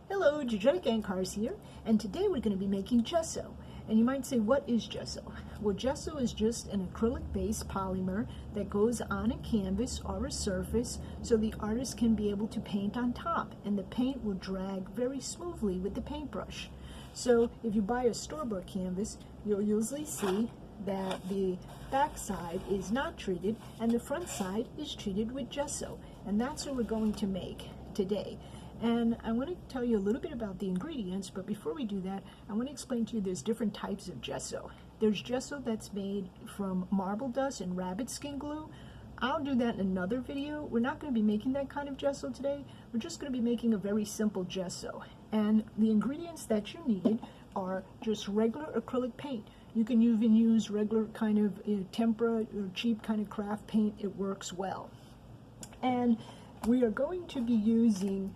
Hello, Genetic Ant Cars here, and today we're going to be making gesso. And you might say, what is gesso? Well, gesso is just an acrylic-based polymer that goes on a canvas or a surface so the artist can be able to paint on top, and the paint will drag very smoothly with the paintbrush. So if you buy a store-bought canvas, you'll usually see that the back side is not treated and the front side is treated with gesso, and that's what we're going to make today. And I want to tell you a little bit about the ingredients, but before we do that, I want to explain to you there's different types of gesso. There's gesso that's made from marble dust and rabbit skin glue. I'll do that in another video. We're not going to be making that kind of gesso today. We're just going to be making a very simple gesso. And the ingredients that you need are just regular acrylic paint. You can even use regular kind of tempera or cheap kind of craft paint. It works well. And we are going to be using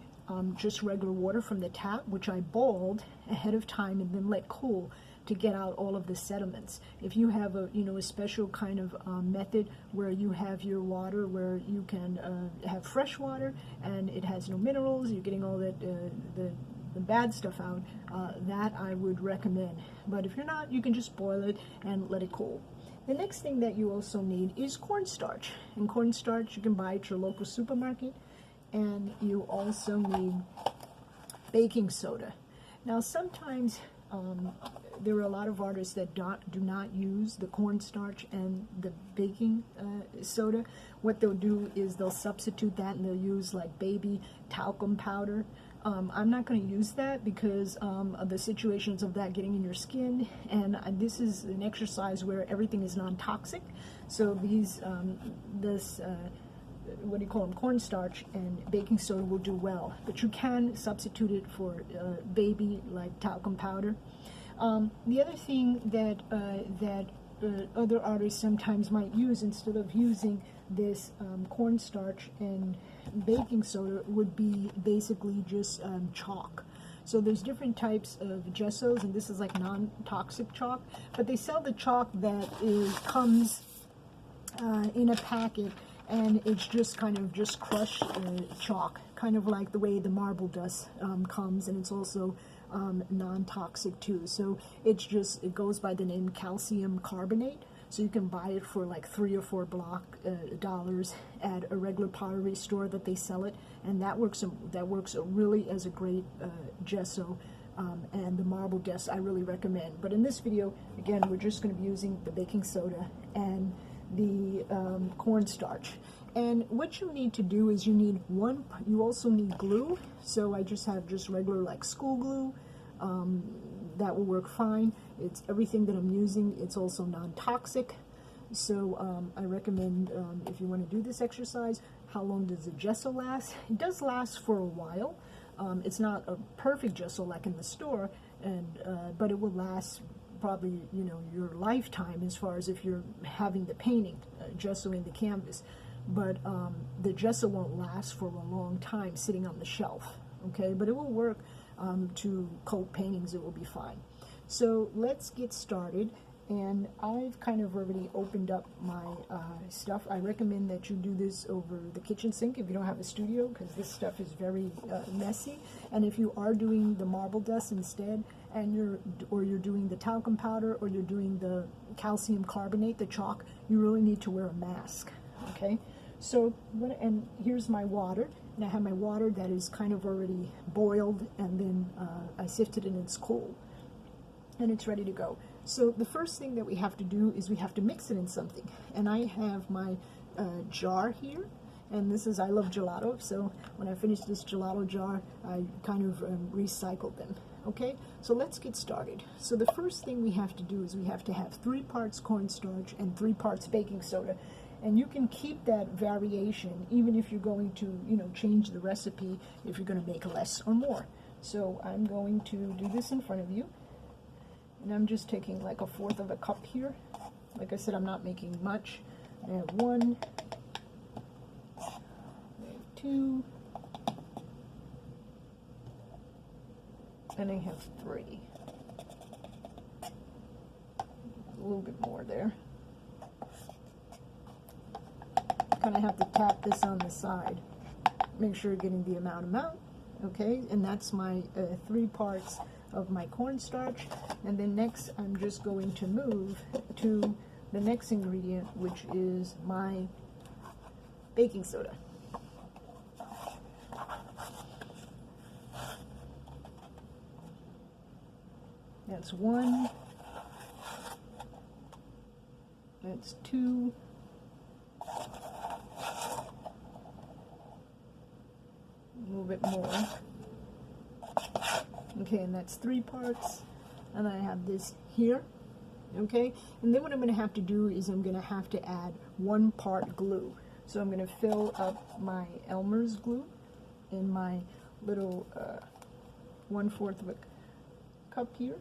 just regular water from the tap, which I boiled ahead of time and then let cool to get out all of the sediments. If you have a a special kind of method where you have your water where you can have fresh water and it has no minerals, you're getting all that the bad stuff out, that I would recommend. But if you're not, you can just boil it and let it cool. The next thing that you also need is cornstarch, and cornstarch you can buy at your local supermarket. And you also need baking soda. Now sometimes there are a lot of artists that do not use the cornstarch and the baking soda. What they'll do is they'll substitute that and they'll use like baby talcum powder. I'm not going to use that because of the situations of that getting in your skin, and this is an exercise where everything is non-toxic. So what do you call them, cornstarch and baking soda will do well, but you can substitute it for baby like talcum powder. The other thing that other artists sometimes might use instead of using this cornstarch and baking soda would be basically just chalk. So there's different types of gessos, and this is like non-toxic chalk, but they sell the chalk that comes in a packet, and it's just kind of just crushed chalk, kind of like the way the marble dust comes, and it's also non-toxic too. So it goes by the name Calcium Carbonate. So you can buy it for like $3 or $4 dollars at a regular pottery store that they sell it, and that works really as a great gesso. And the marble dust I really recommend. But in this video, again, we're just going to be using the baking soda and the cornstarch. And what you need to do is you also need glue. So I just have regular like school glue. That will work fine. It's everything that I'm using. It's also non-toxic. So I recommend, if you want to do this exercise, how long does the gesso last? It does last for a while. It's not a perfect gesso like in the store, but it will last probably your lifetime as far as if you're having the painting gesso in the canvas. But the gesso won't last for a long time sitting on the shelf. Okay, but it will work to coat paintings. It will be fine. So let's get started. And I've kind of already opened up my stuff. I recommend that you do this over the kitchen sink if you don't have a studio, because this stuff is very messy. And if you are doing the marble dust instead, and you're doing the talcum powder, or you're doing the calcium carbonate, the chalk, you really need to wear a mask. Okay. So and here's my water, and I have my water that is kind of already boiled, and then I sifted it and it's cool, and it's ready to go. So the first thing that we have to do is we have to mix it in something. And I have my jar here, and this is, I love gelato, so when I finish this gelato jar, I kind of recycled them. Okay, so let's get started. So the first thing we have to do is we have to have 3 parts cornstarch and 3 parts baking soda. And you can keep that variation even if you're going to, change the recipe if you're going to make less or more. So I'm going to do this in front of you. And I'm just taking like 1/4 of a cup here. Like I said, I'm not making much. I have 1, I have 2, and I have 3. A little bit more there. Kind of have to tap this on the side. Make sure you're getting the amount. Okay, and that's my 3 parts of my cornstarch. And then next I'm just going to move to the next ingredient, which is my baking soda. That's 1, that's 2, a little bit more. Okay, and that's 3 parts, and then I have this here. Okay, and then what I'm going to have to do is I'm going to have to add 1 part glue. So I'm going to fill up my Elmer's glue in my little 1/4 of a cup here.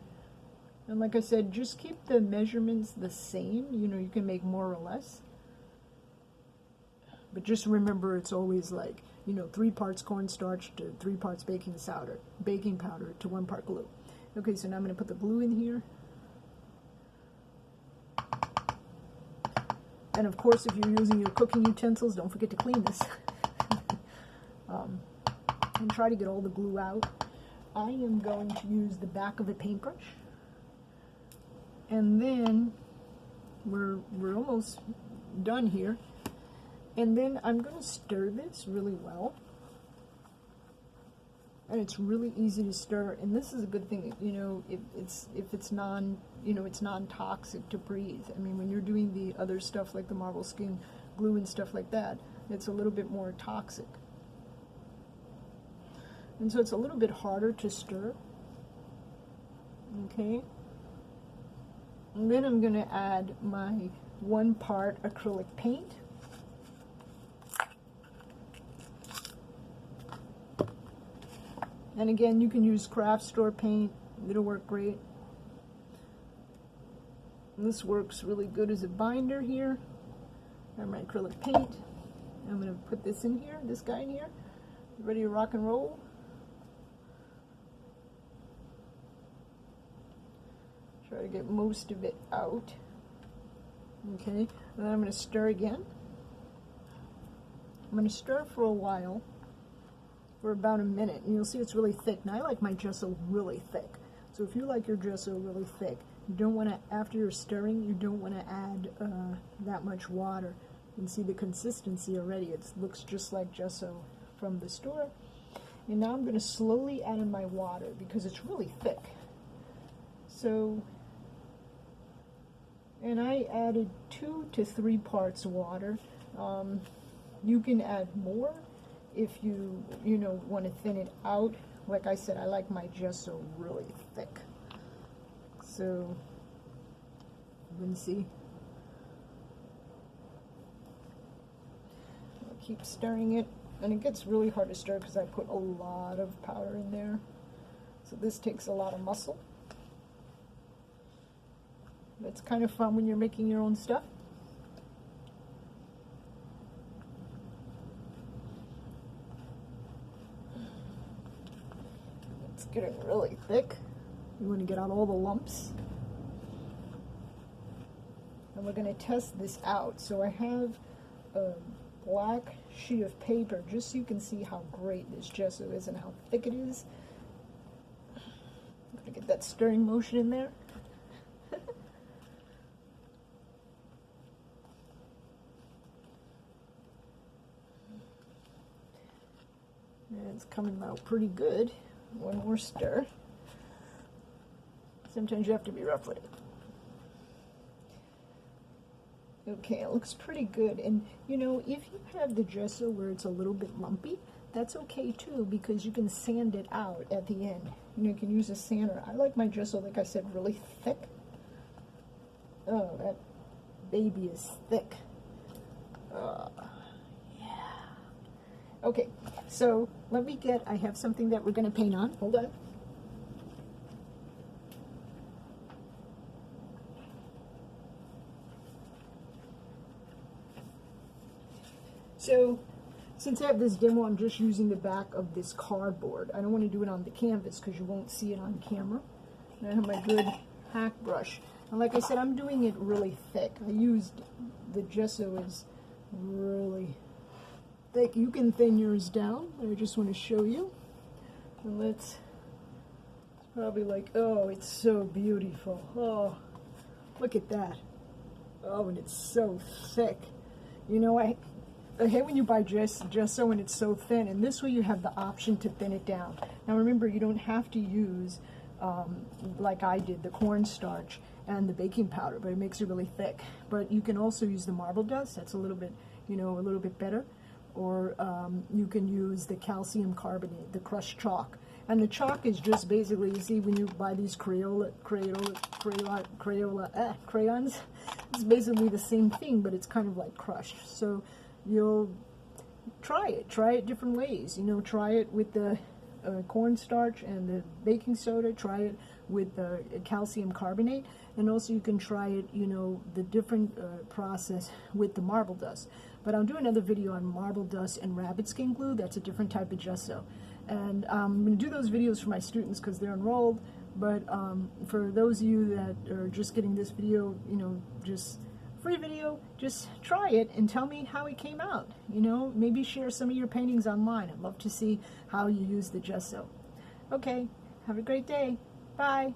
And like I said, just keep the measurements the same. You know, you can make more or less. But just remember, it's always like, you know, 3 parts cornstarch to 3 parts baking powder to 1 part glue. Okay, so now I'm going to put the glue in here. And of course, if you're using your cooking utensils, don't forget to clean this. And try to get all the glue out. I am going to use the back of a paintbrush. And then we're almost done here. And then I'm going to stir this really well. And it's really easy to stir. And this is a good thing, you know, if it's non-toxic to breathe. I mean, when you're doing the other stuff like the marble skin glue and stuff like that, it's a little bit more toxic. And so it's a little bit harder to stir. Okay. And then I'm going to add my 1 part acrylic paint. And again, you can use craft store paint. It'll work great. And this works really good as a binder here. And my acrylic paint. I'm going to put this in here, this guy in here. Ready to rock and roll. Try to get most of it out. Okay, and then I'm going to stir again. I'm going to stir for a while, for about a minute, and you'll see it's really thick. Now I like my gesso really thick. So if you like your gesso really thick, you don't want to, after you're stirring, you don't want to add that much water. You can see the consistency already. It looks just like gesso from the store. And now I'm going to slowly add in my water because it's really thick. So, and I added 2 to 3 parts water. You can add more if you want to thin it out. Like I said, I like my gesso really thick. So, you can see. I'll keep stirring it. And it gets really hard to stir because I put a lot of powder in there. So this takes a lot of muscle. It's kind of fun when you're making your own stuff. It's getting really thick. You want to get out all the lumps. And we're going to test this out. So I have a black sheet of paper just so you can see how great this gesso is and how thick it is. I'm going to get that stirring motion in there. And it's coming out pretty good. One more stir. Sometimes you have to be rough with it. Okay, it looks pretty good. And you know, if you have the gesso where it's a little bit lumpy, that's okay too, because you can sand it out at the end. You know, you can use a sander. I like my gesso, like I said, really thick. Oh, that baby is thick. Okay, so let me get, I have something that we're going to paint on. Hold on. So, since I have this demo, I'm just using the back of this cardboard. I don't want to do it on the canvas because you won't see it on camera. And I have my good hack brush. And like I said, I'm doing it really thick. I used, the gesso is really thick. You can thin yours down, but I just want to show you. And let's, it's probably like, oh, it's so beautiful. Oh, look at that. Oh, and it's so thick. You know, I hate when you buy gesso and it's so thin, and this way you have the option to thin it down. Now remember, you don't have to use, like I did, the cornstarch and the baking powder, but it makes it really thick. But you can also use the marble dust. That's a little bit, you know, a little bit better. Or you can use the calcium carbonate, the crushed chalk. And the chalk is just basically, you see when you buy these crayons, it's basically the same thing, but it's kind of like crushed. So you'll try it different ways. You know, try it with the cornstarch and the baking soda, try it with the calcium carbonate, and also you can try it, you know, the different process with the marble dust. But I'll do another video on marble dust and rabbit skin glue. That's a different type of gesso. And I'm going to do those videos for my students because they're enrolled. But for those of you that are just getting this video, you know, just free video, just try it and tell me how it came out. You know, maybe share some of your paintings online. I'd love to see how you use the gesso. Okay, have a great day. Bye.